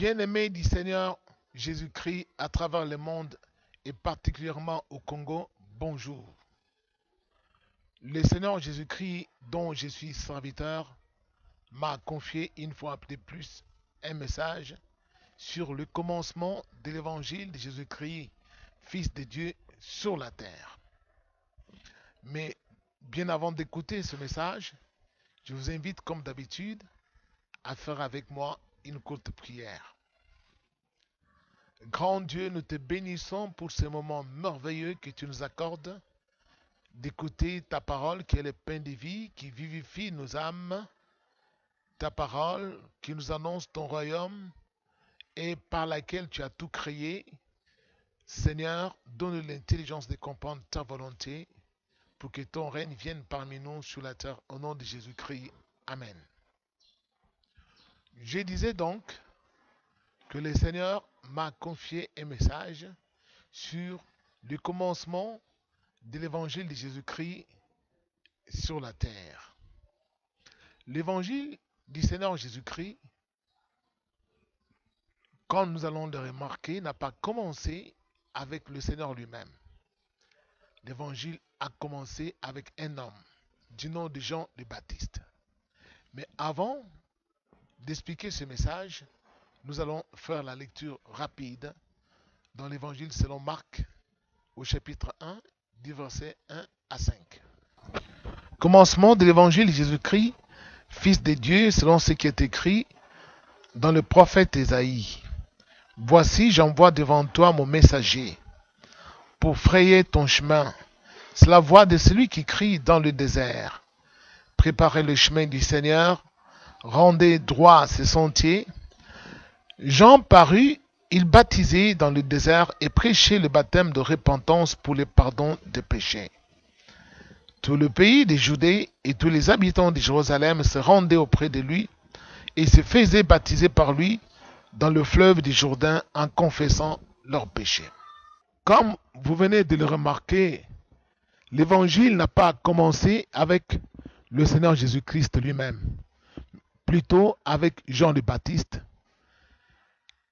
Bien-aimés du Seigneur Jésus-Christ à travers le monde et particulièrement au Congo, bonjour. Le Seigneur Jésus-Christ, dont je suis serviteur, m'a confié une fois de plus un message sur le commencement de l'évangile de Jésus-Christ, Fils de Dieu, sur la terre. Mais bien avant d'écouter ce message, je vous invite comme d'habitude à faire avec moi une courte prière. Grand Dieu, nous te bénissons pour ce moment merveilleux que tu nous accordes d'écouter ta parole qui est le pain de vie, qui vivifie nos âmes, ta parole qui nous annonce ton royaume et par laquelle tu as tout créé. Seigneur, donne-nous l'intelligence de comprendre ta volonté pour que ton règne vienne parmi nous sur la terre au nom de Jésus-Christ. Amen. Je disais donc que le Seigneur m'a confié un message sur le commencement de l'évangile de Jésus-Christ sur la terre. L'évangile du Seigneur Jésus-Christ, comme nous allons le remarquer, n'a pas commencé avec le Seigneur lui-même. L'évangile a commencé avec un homme du nom de Jean le Baptiste. Mais avant d'expliquer ce message, nous allons faire la lecture rapide dans l'évangile selon Marc au chapitre 1 du verset 1 à 5. Commencement de l'évangile de Jésus-Christ, Fils de Dieu, selon ce qui est écrit dans le prophète Ésaïe. Voici, j'envoie devant toi mon messager pour frayer ton chemin. C'est la voix de celui qui crie dans le désert. Préparez le chemin du Seigneur, rendez droit ses sentiers. Jean parut, il baptisait dans le désert et prêchait le baptême de repentance pour le pardon des péchés. Tout le pays de Judée et tous les habitants de Jérusalem se rendaient auprès de lui et se faisaient baptiser par lui dans le fleuve du Jourdain en confessant leurs péchés. Comme vous venez de le remarquer, l'évangile n'a pas commencé avec le Seigneur Jésus-Christ lui-même, plutôt avec Jean le Baptiste,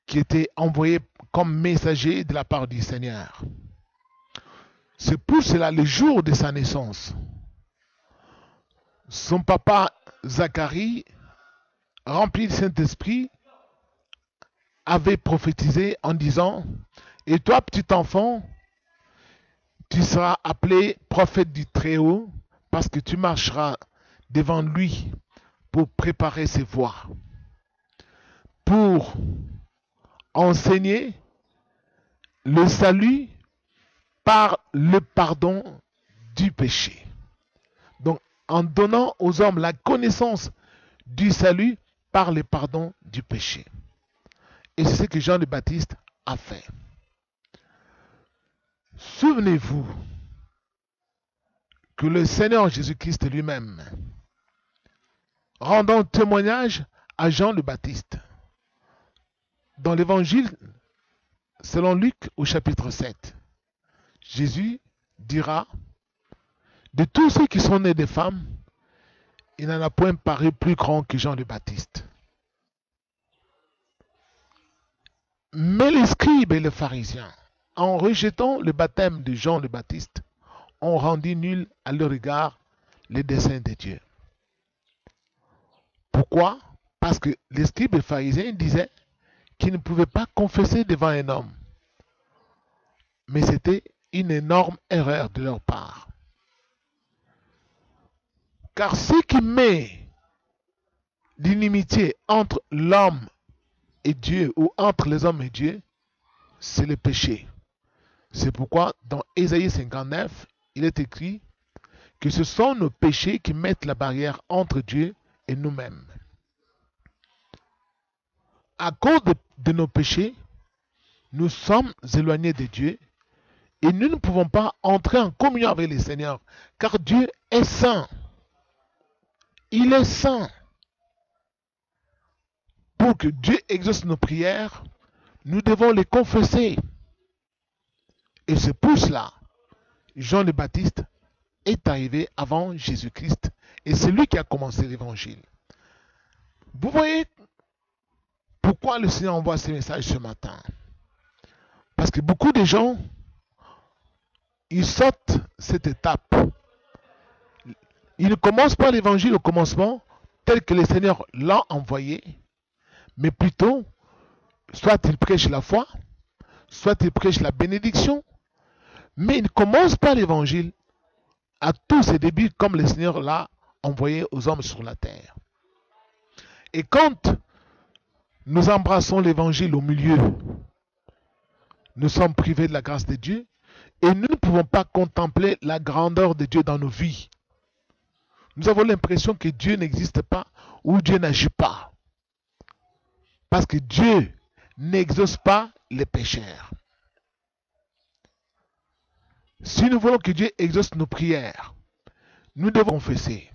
qui était envoyé comme messager de la part du Seigneur. C'est pour cela, le jour de sa naissance, son papa Zacharie, rempli du Saint-Esprit, avait prophétisé en disant: « Et toi, petit enfant, tu seras appelé prophète du Très-Haut, parce que tu marcheras devant lui pour préparer ses voies, pour enseigner le salut par le pardon du péché. » Donc, en donnant aux hommes la connaissance du salut par le pardon du péché. Et c'est ce que Jean le Baptiste a fait. Souvenez-vous que le Seigneur Jésus-Christ lui-même, rendant témoignage à Jean le Baptiste, dans l'évangile selon Luc au chapitre 7, Jésus dira: de tous ceux qui sont nés des femmes, il n'en a point paru plus grand que Jean le Baptiste. Mais les scribes et les pharisiens, en rejetant le baptême de Jean le Baptiste, ont rendu nul à leur égard les desseins de Dieu. Pourquoi? Parce que les scribes et les pharisiens disaient qu'ils ne pouvaient pas confesser devant un homme. Mais c'était une énorme erreur de leur part. Car ce qui met l'inimitié entre l'homme et Dieu, ou entre les hommes et Dieu, c'est le péché. C'est pourquoi dans Ésaïe 59, il est écrit que ce sont nos péchés qui mettent la barrière entre Dieu et nous-mêmes. À cause de nos péchés, nous sommes éloignés de Dieu et nous ne pouvons pas entrer en communion avec le Seigneur, car Dieu est saint. Il est saint. Pour que Dieu exauce nos prières, nous devons les confesser. Et c'est pour cela, Jean le Baptiste est arrivé avant Jésus-Christ. Et c'est lui qui a commencé l'évangile. Vous voyez, Pourquoi le Seigneur envoie ces messages ce matin? Parce que beaucoup de gens, ils sautent cette étape. Ils ne commencent pas l'évangile au commencement tel que le Seigneur l'a envoyé, mais plutôt, soit ils prêchent la foi, soit ils prêchent la bénédiction, mais ils ne commencent pas l'évangile à tous ses débuts comme le Seigneur l'a envoyé aux hommes sur la terre. Et quand nous embrassons l'évangile au milieu, nous sommes privés de la grâce de Dieu et nous ne pouvons pas contempler la grandeur de Dieu dans nos vies. Nous avons l'impression que Dieu n'existe pas ou Dieu n'agit pas. Parce que Dieu n'exauce pas les pécheurs. Si nous voulons que Dieu exauce nos prières, nous devons confesser.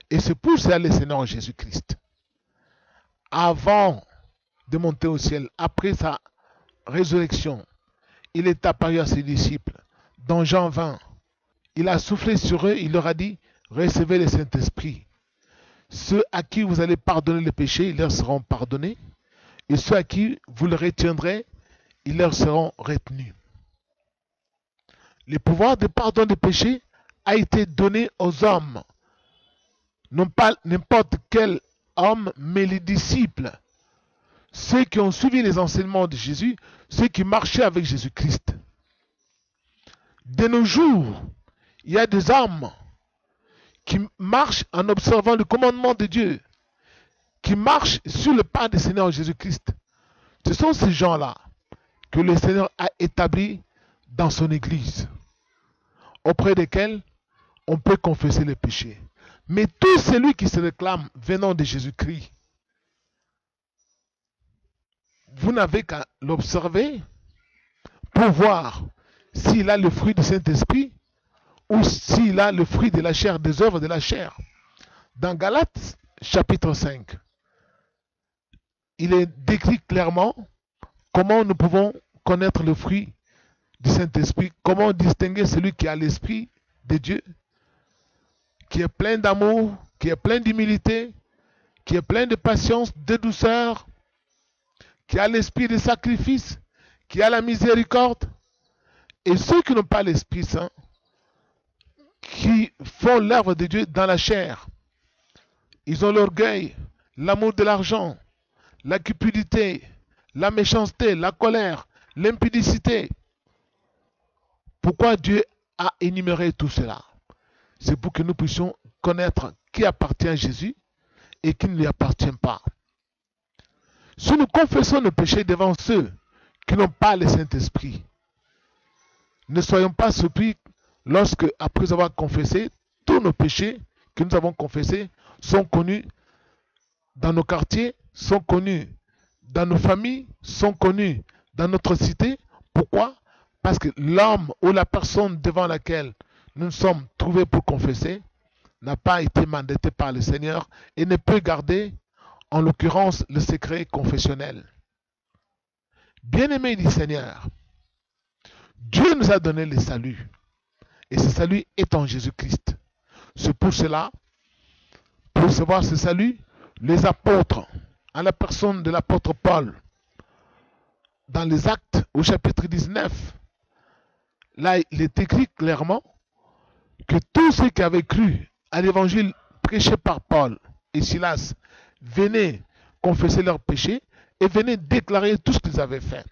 Et c'est pour cela le Seigneur Jésus-Christ, avant de monter au ciel, après sa résurrection, il est apparu à ses disciples. Dans Jean 20, il a soufflé sur eux, il leur a dit, recevez le Saint-Esprit. Ceux à qui vous allez pardonner les péchés, ils leur seront pardonnés. Et ceux à qui vous le retiendrez, ils leur seront retenus. Le pouvoir de pardon des péchés a été donné aux hommes. Non pas n'importe quel homme, mais les disciples. Ceux qui ont suivi les enseignements de Jésus, ceux qui marchaient avec Jésus-Christ. De nos jours, il y a des hommes qui marchent en observant le commandement de Dieu, qui marchent sur le pas du Seigneur Jésus-Christ. Ce sont ces gens-là que le Seigneur a établis dans son Église, auprès desquels on peut confesser les péchés. Mais tout celui qui se réclame venant de Jésus-Christ, vous n'avez qu'à l'observer pour voir s'il a le fruit du Saint-Esprit ou s'il a le fruit de la chair, des œuvres de la chair. Dans Galates chapitre 5, il est décrit clairement comment nous pouvons connaître le fruit du Saint-Esprit, comment distinguer celui qui a l'Esprit de Dieu, qui est plein d'amour, qui est plein d'humilité, qui est plein de patience, de douceur, qui a l'esprit de sacrifice, qui a la miséricorde. Et ceux qui n'ont pas l'Esprit Saint, qui font l'œuvre de Dieu dans la chair, ils ont l'orgueil, l'amour de l'argent, la cupidité, la méchanceté, la colère, l'impudicité. Pourquoi Dieu a énuméré tout cela? C'est pour que nous puissions connaître qui appartient à Jésus et qui ne lui appartient pas. Si nous confessons nos péchés devant ceux qui n'ont pas le Saint-Esprit, ne soyons pas surpris lorsque, après avoir confessé, tous nos péchés que nous avons confessés sont connus dans nos quartiers, sont connus dans nos familles, sont connus dans notre cité. Pourquoi? Parce que l'homme ou la personne devant laquelle nous nous sommes trouvés pour confesser n'a pas été mandaté par le Seigneur et ne peut garder, en l'occurrence, le secret confessionnel. Bien-aimés du Seigneur, Dieu nous a donné le salut. Et ce salut est en Jésus-Christ. C'est pour cela, pour recevoir ce salut, les apôtres, à la personne de l'apôtre Paul, dans les Actes au chapitre 19, là il est écrit clairement que tous ceux qui avaient cru à l'évangile prêché par Paul et Silas venaient confesser leurs péchés et venaient déclarer tout ce qu'ils avaient fait.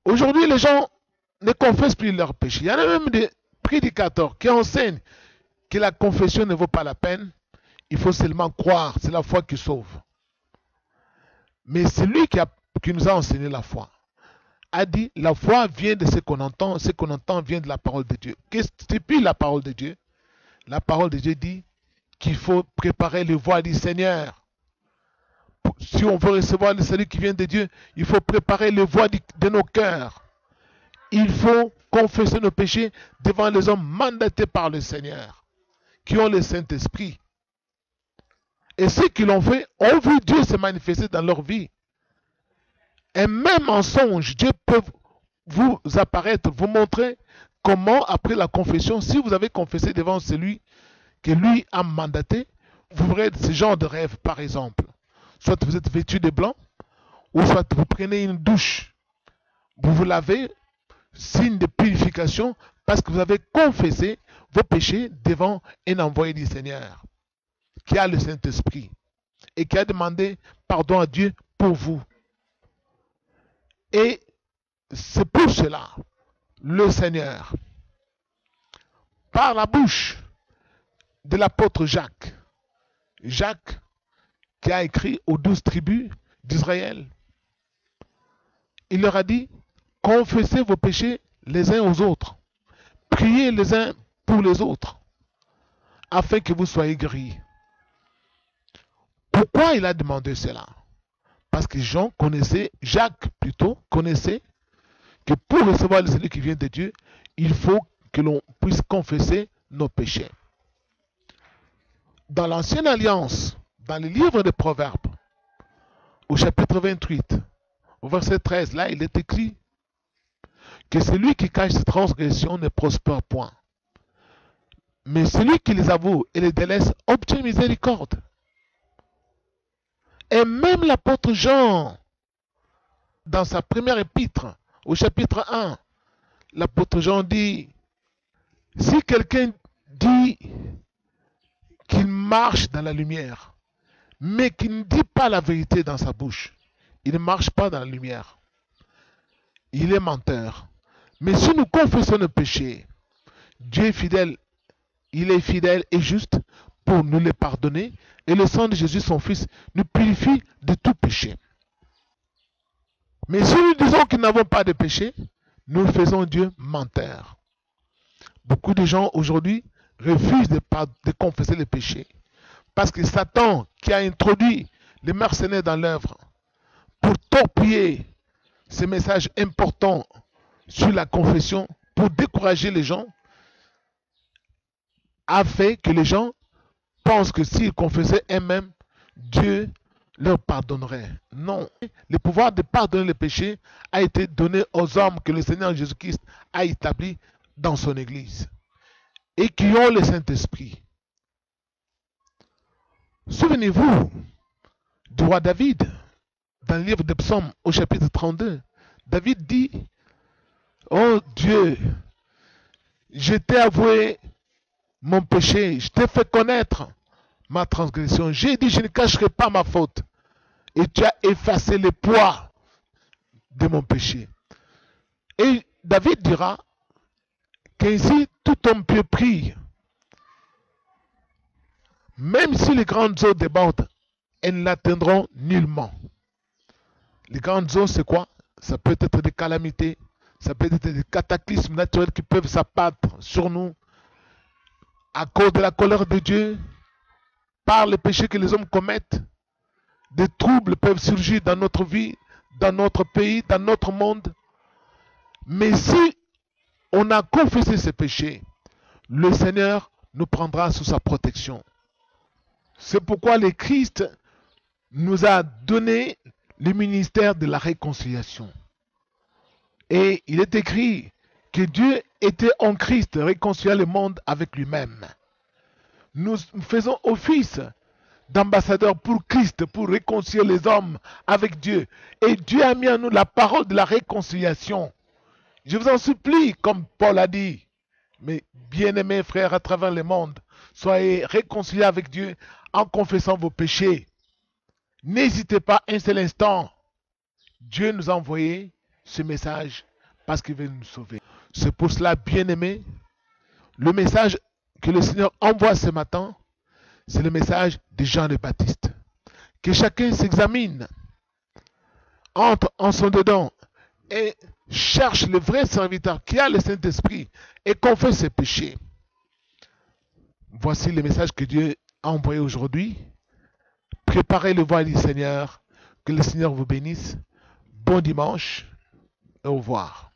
Aujourd'hui, les gens ne confessent plus leurs péchés. Il y en a même des prédicateurs qui enseignent que la confession ne vaut pas la peine. Il faut seulement croire, c'est la foi qui sauve. Mais celui qui nous a enseigné la foi a dit, la foi vient de ce qu'on entend vient de la parole de Dieu. Qu'est-ce que c'est puis la parole de Dieu? La parole de Dieu dit qu'il faut préparer les voies du Seigneur. Si on veut recevoir le salut qui vient de Dieu, il faut préparer les voies de nos cœurs. Il faut confesser nos péchés devant les hommes mandatés par le Seigneur, qui ont le Saint-Esprit. Et ceux qui l'ont fait ont vu Dieu se manifester dans leur vie. Et même en songe, Dieu peut vous apparaître, vous montrer comment, après la confession, si vous avez confessé devant celui que lui a mandaté, vous verrez ce genre de rêve, par exemple. soit vous êtes vêtu de blanc, ou soit vous prenez une douche, vous vous lavez, signe de purification, parce que vous avez confessé vos péchés devant un envoyé du Seigneur, qui a le Saint-Esprit, et qui a demandé pardon à Dieu pour vous. Et c'est pour cela, le Seigneur, par la bouche de l'apôtre Jacques, Jacques qui a écrit aux 12 tribus d'Israël, il leur a dit, confessez vos péchés les uns aux autres, priez les uns pour les autres, afin que vous soyez guéris. Pourquoi il a demandé cela? Parce que Jacques plutôt, connaissait que pour recevoir le salut qui vient de Dieu, il faut que l'on puisse confesser nos péchés. Dans l'Ancienne Alliance, dans le livre des Proverbes, au chapitre 28, au verset 13, là, il est écrit que celui qui cache ses transgressions ne prospère point. Mais celui qui les avoue et les délaisse obtient miséricorde. Et même l'apôtre Jean, dans sa première épître, au chapitre 1, l'apôtre Jean dit, si quelqu'un dit qu'il marche dans la lumière, mais qu'il ne dit pas la vérité dans sa bouche, il ne marche pas dans la lumière. Il est menteur. Mais si nous confessons nos péchés, Dieu est fidèle, il est fidèle et juste pour nous les pardonner, et le sang de Jésus, son Fils, nous purifie de tout péché. Mais si nous disons que nous n'avons pas de péché, nous faisons Dieu menteur. Beaucoup de gens aujourd'hui refusent de confesser les péchés. Parce que Satan, qui a introduit les mercenaires dans l'œuvre pour torpiller ces messages importants sur la confession, pour décourager les gens, a fait que les gens pensent que s'ils confessaient eux-mêmes, Dieu leur pardonnerait. Non. Le pouvoir de pardonner les péchés a été donné aux hommes que le Seigneur Jésus-Christ a établis dans son Église et qui ont le Saint-Esprit. Souvenez-vous du roi David, dans le livre des Psaumes au chapitre 32. David dit, oh Dieu, je t'ai avoué mon péché, je t'ai fait connaître ma transgression. J'ai dit, je ne cacherai pas ma faute. Et tu as effacé le poids de mon péché. Et David dira qu'ainsi tout homme pieux prie. Même si les grandes eaux débordent, elles ne l'atteindront nullement. Les grandes eaux, c'est quoi? Ça peut être des calamités, ça peut être des cataclysmes naturels qui peuvent s'abattre sur nous à cause de la colère de Dieu, par les péchés que les hommes commettent. Des troubles peuvent surgir dans notre vie, dans notre pays, dans notre monde. Mais si on a confessé ces péchés, le Seigneur nous prendra sous sa protection. C'est pourquoi le Christ nous a donné le ministère de la réconciliation. Et il est écrit que Dieu était en Christ, réconciliant le monde avec lui-même. Nous faisons office d'ambassadeurs pour Christ, pour réconcilier les hommes avec Dieu. Et Dieu a mis en nous la parole de la réconciliation. Je vous en supplie, comme Paul a dit, mes bien-aimés frères à travers le monde, soyez réconciliés avec Dieu en confessant vos péchés. N'hésitez pas un seul instant. Dieu nous a envoyé ce message parce qu'il veut nous sauver. C'est pour cela, bien-aimés, le message que le Seigneur envoie ce matin, c'est le message de Jean le Baptiste. Que chacun s'examine, entre en son dedans et cherche le vrai serviteur qui a le Saint-Esprit et confesse ses péchés. Voici le message que Dieu a envoyé aujourd'hui. Préparez le voile du Seigneur. Que le Seigneur vous bénisse. Bon dimanche et au revoir.